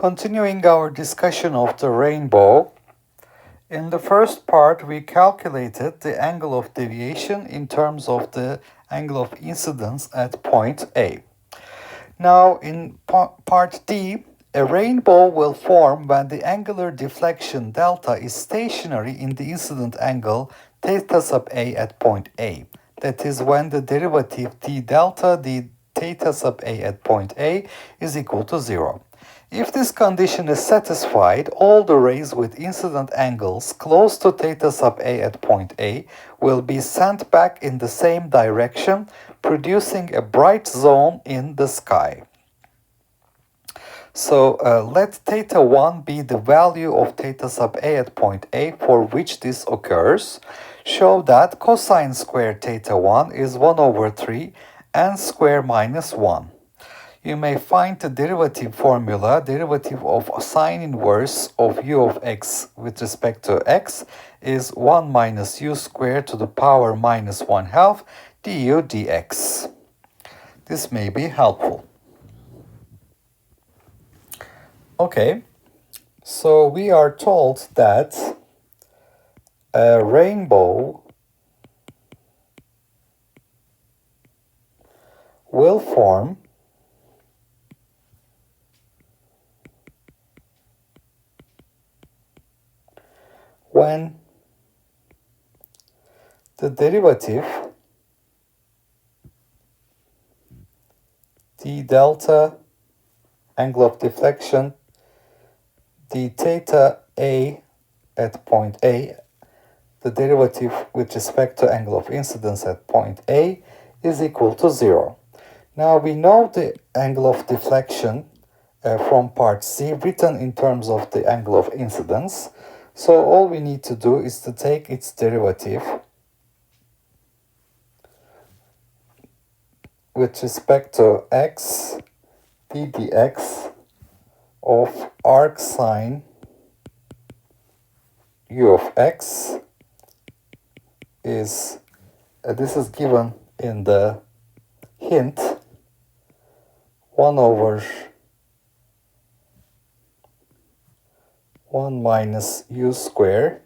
Continuing our discussion of the rainbow, in the first part we calculated the angle of deviation in terms of the angle of incidence at point A. Now in part D, a rainbow will form when the angular deflection delta is stationary in the incident angle theta sub A at point A. That is when the derivative d delta d theta sub A at point A is equal to 0. If this condition is satisfied, all the rays with incident angles close to theta sub A at point A will be sent back in the same direction, producing a bright zone in the sky. So let theta 1 be the value of theta sub A at point A for which this occurs. Show that cosine squared theta 1 is 1 over 3 n squared minus 1. You may find the derivative formula, derivative of sine inverse of u of x with respect to x is 1 minus u squared to the power minus 1/2 du dx. This may be helpful. Okay, so we are told that a rainbow will form when the derivative d delta angle of deflection d theta A at point A, the derivative with respect to angle of incidence at point A is equal to 0. Now we know the angle of deflection from part C written in terms of the angle of incidence. So all we need to do is to take its derivative with respect to x d dx of arc sine u of x is, this is given in the hint, 1 over 1 minus u squared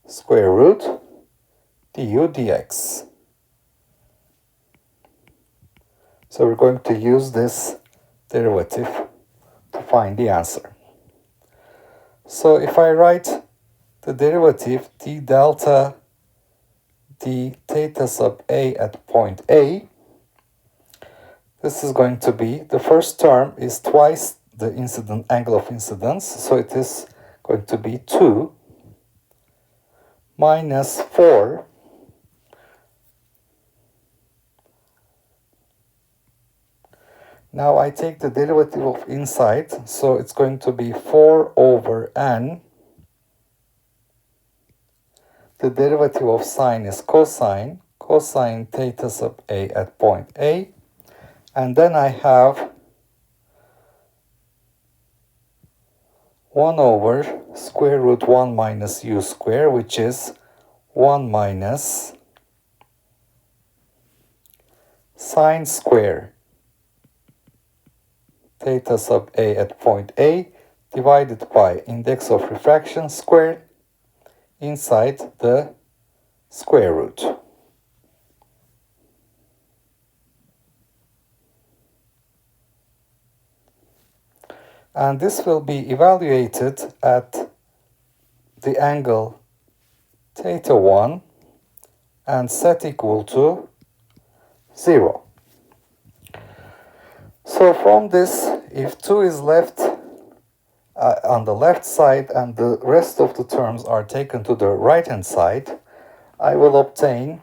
square root du dx. So we're going to use this derivative to find the answer. So if I write the derivative d delta d theta sub A at point A, this is going to be, the first term is twice the incident angle of incidence, so it is going to be 2 minus 4 Now I take the derivative of inside, so it's going to be 4 over n. The derivative of sine is cosine, cosine theta sub A at point A. And then I have 1 over square root 1 minus u squared, which is 1 minus sine square theta sub A at point A divided by index of refraction squared inside the square root. And this will be evaluated at the angle theta 1 and set equal to 0. So from this, if 2 is left on the left side and the rest of the terms are taken to the right hand side, I will obtain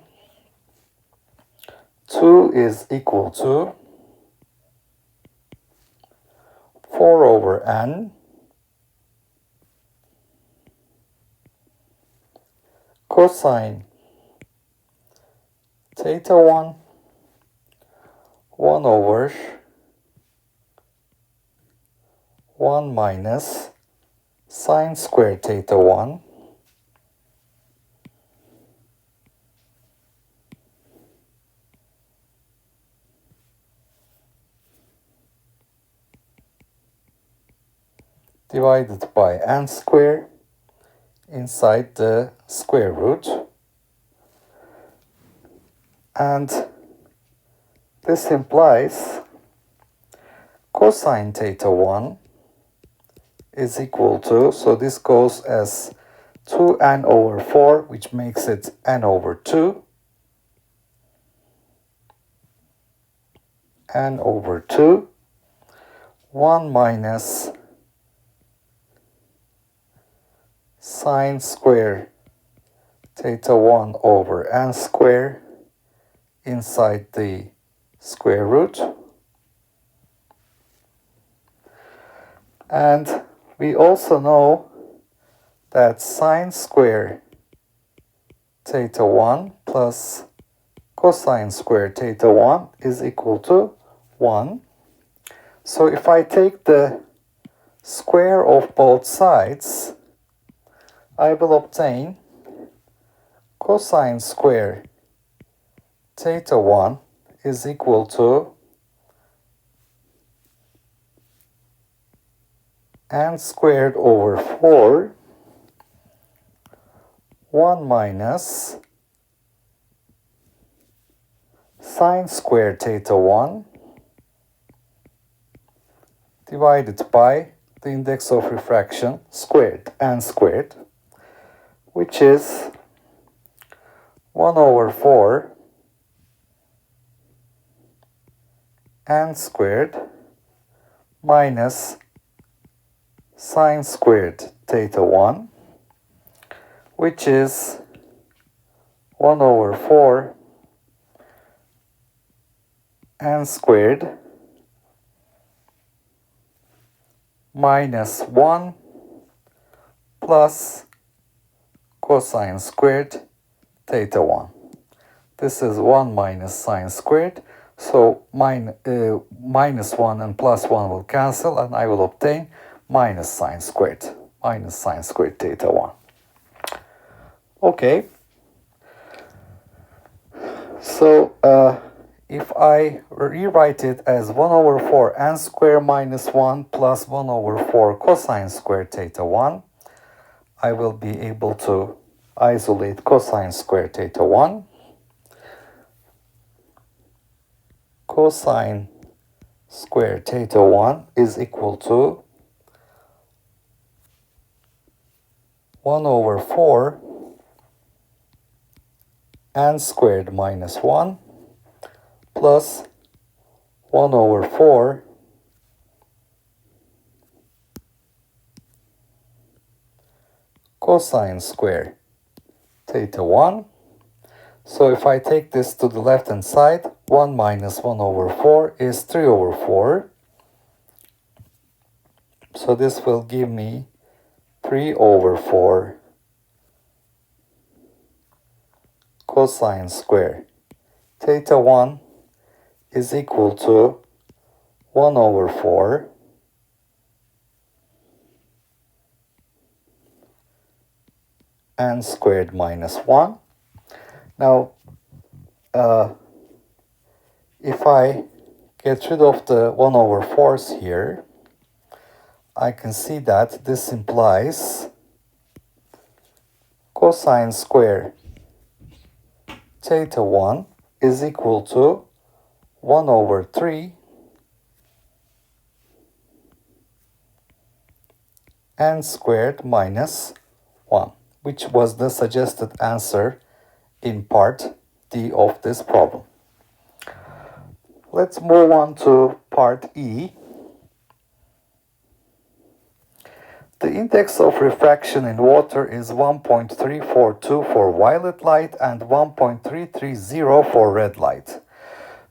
2 is equal to 4 over n cosine theta 1 1 over 1 minus sine squared theta 1 divided by n square inside the square root. And this implies cosine theta 1 is equal to, so this goes as 2n over 4, which makes it n over 2. N over 2, 1 minus sine square theta 1 over n square inside the square root. And we also know that sine square theta 1 plus cosine square theta 1 is equal to 1. So if I take the square of both sides, I will obtain cosine square theta 1 is equal to n squared over 4, 1 minus sine squared theta 1 divided by the index of refraction squared, n squared, which is 1 over 4 n squared minus sine squared theta 1, which is 1 over 4 n squared minus 1 plus cosine squared theta 1. This is 1 minus sine squared, so minus 1 and plus 1 will cancel, and I will obtain minus sine squared theta 1. Okay, so if I rewrite it as 1 over 4 n squared minus 1 plus 1 over 4 cosine squared theta 1, I will be able to isolate cosine squared theta 1. Cosine squared theta 1 is equal to 1 over 4 n squared minus 1 plus 1 over 4 cosine square theta 1. So if I take this to the left hand side, 1 minus 1 over 4 is 3 over 4. So this will give me 3 over 4 cosine square theta 1 is equal to 1 over 4 n squared minus 1. Now, if I get rid of the 1 over 4's here, I can see that this implies cosine square theta 1 is equal to 1 over 3 n squared minus 1, which was the suggested answer in part D of this problem. Let's move on to part E. The index of refraction in water is 1.342 for violet light and 1.330 for red light.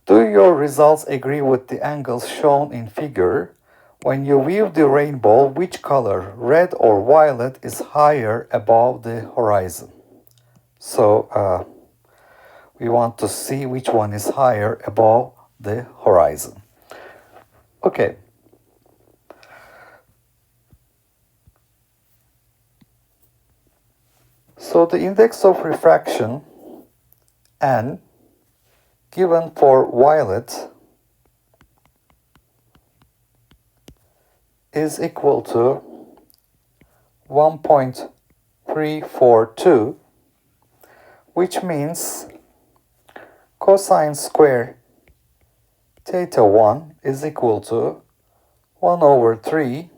Do your results agree with the angles shown in figure? When you view the rainbow, which color, red or violet, is higher above the horizon? So we want to see which one is higher above the horizon. Okay. So the index of refraction, N, given for violet is equal to 1.342, which means cosine square theta 1 is equal to 1 over 3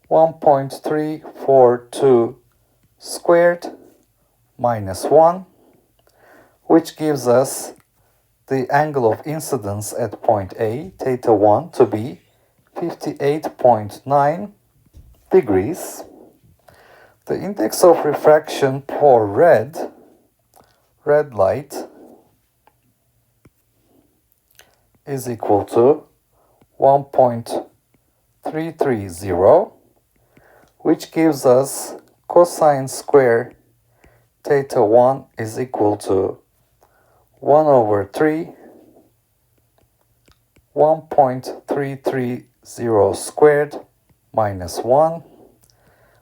1.342 squared minus 1, which gives us the angle of incidence at point A, theta 1, to be 58.9 degrees. The index of refraction for red light is equal to 1.330, which gives us cosine square theta 1 is equal to 1 over 3 1.330 squared minus 1,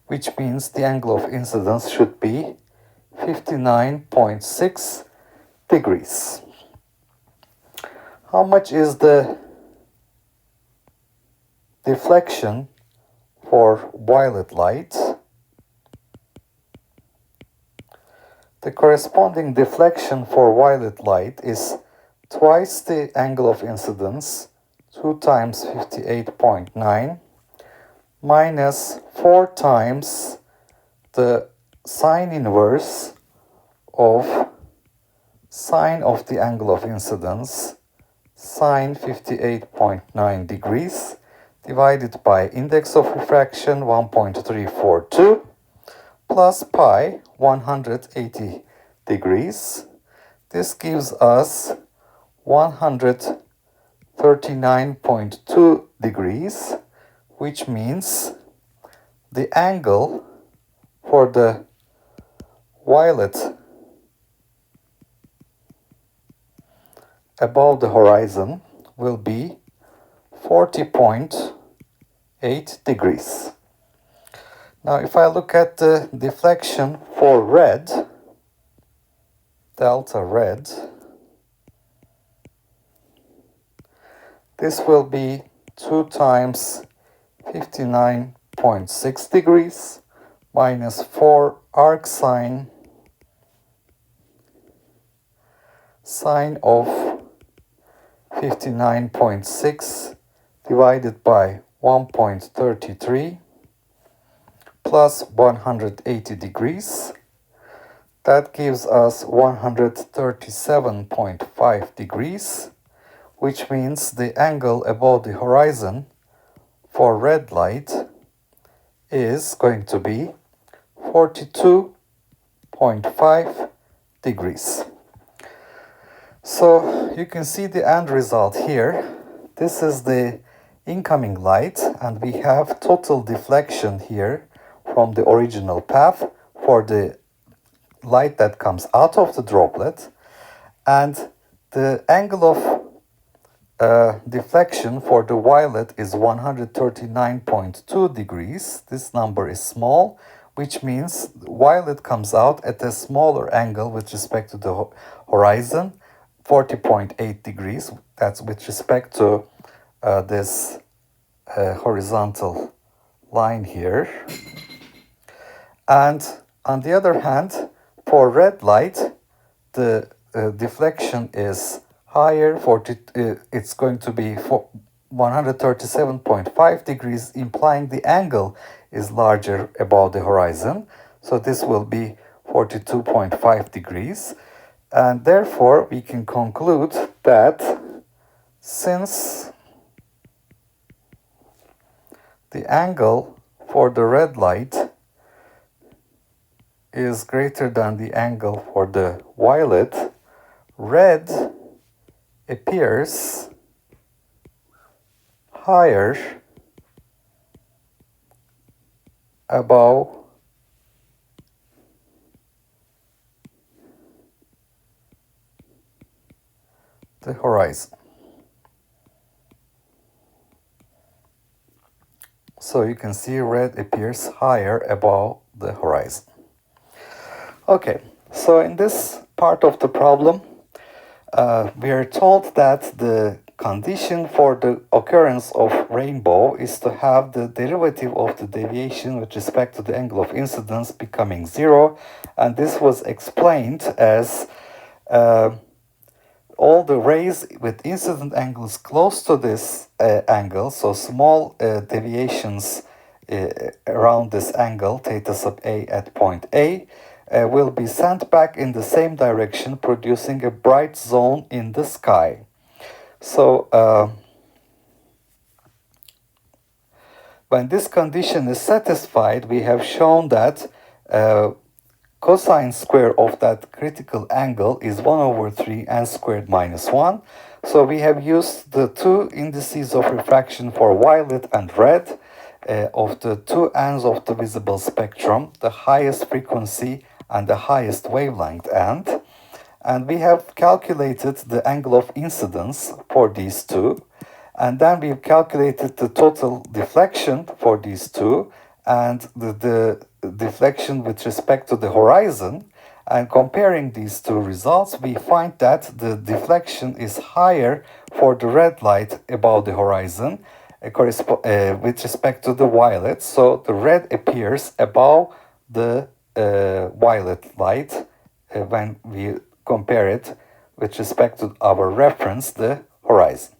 which means the angle of incidence should be 59.6 degrees. How much is the deflection for violet light? The corresponding deflection for violet light is twice the angle of incidence, 2 times 58.9, minus 4 times the sine inverse of sine of the angle of incidence, sine 58.9 degrees, divided by index of refraction 1.342, plus pi 180 degrees. This gives us 139.2 degrees, which means the angle for the violet above the horizon will be 40.8 degrees. Now, if I look at the deflection for red, delta red, this will be 2 times 59.6 degrees minus 4 arc sine of 59.6 divided by 1.33 plus 180 degrees. That gives us 137.5 degrees, which means the angle above the horizon for red light is going to be 42.5 degrees. So you can see the end result here. This is the incoming light, and we have total deflection here from the original path for the light that comes out of the droplet, and the angle of deflection for the violet is 139.2 degrees. This number is small, which means violet comes out at a smaller angle with respect to the horizon, 40.8 degrees. That's with respect to this horizontal line here. And on the other hand, for red light, the deflection is higher. It's going to be 137.5 degrees, implying the angle is larger above the horizon. So this will be 42.5 degrees. And therefore, we can conclude that since the angle for the red light is greater than the angle for the violet, red appears higher above the horizon. So you can see red appears higher above the horizon. Okay, so in this part of the problem, we are told that the condition for the occurrence of rainbow is to have the derivative of the deviation with respect to the angle of incidence becoming zero, and this was explained as all the rays with incident angles close to this angle, so small deviations around this angle, theta sub A at point A, will be sent back in the same direction, producing a bright zone in the sky. So, when this condition is satisfied, we have shown that cosine square of that critical angle is 1 over 3 n squared minus 1. So we have used the two indices of refraction for violet and red of the two ends of the visible spectrum, the highest frequency and the highest wavelength end. And we have calculated the angle of incidence for these two. And then we've calculated the total deflection for these two and the deflection with respect to the horizon. And comparing these two results, we find that the deflection is higher for the red light above the horizon with respect to the violet. So the red appears above the violet light when we compare it with respect to our reference, the horizon.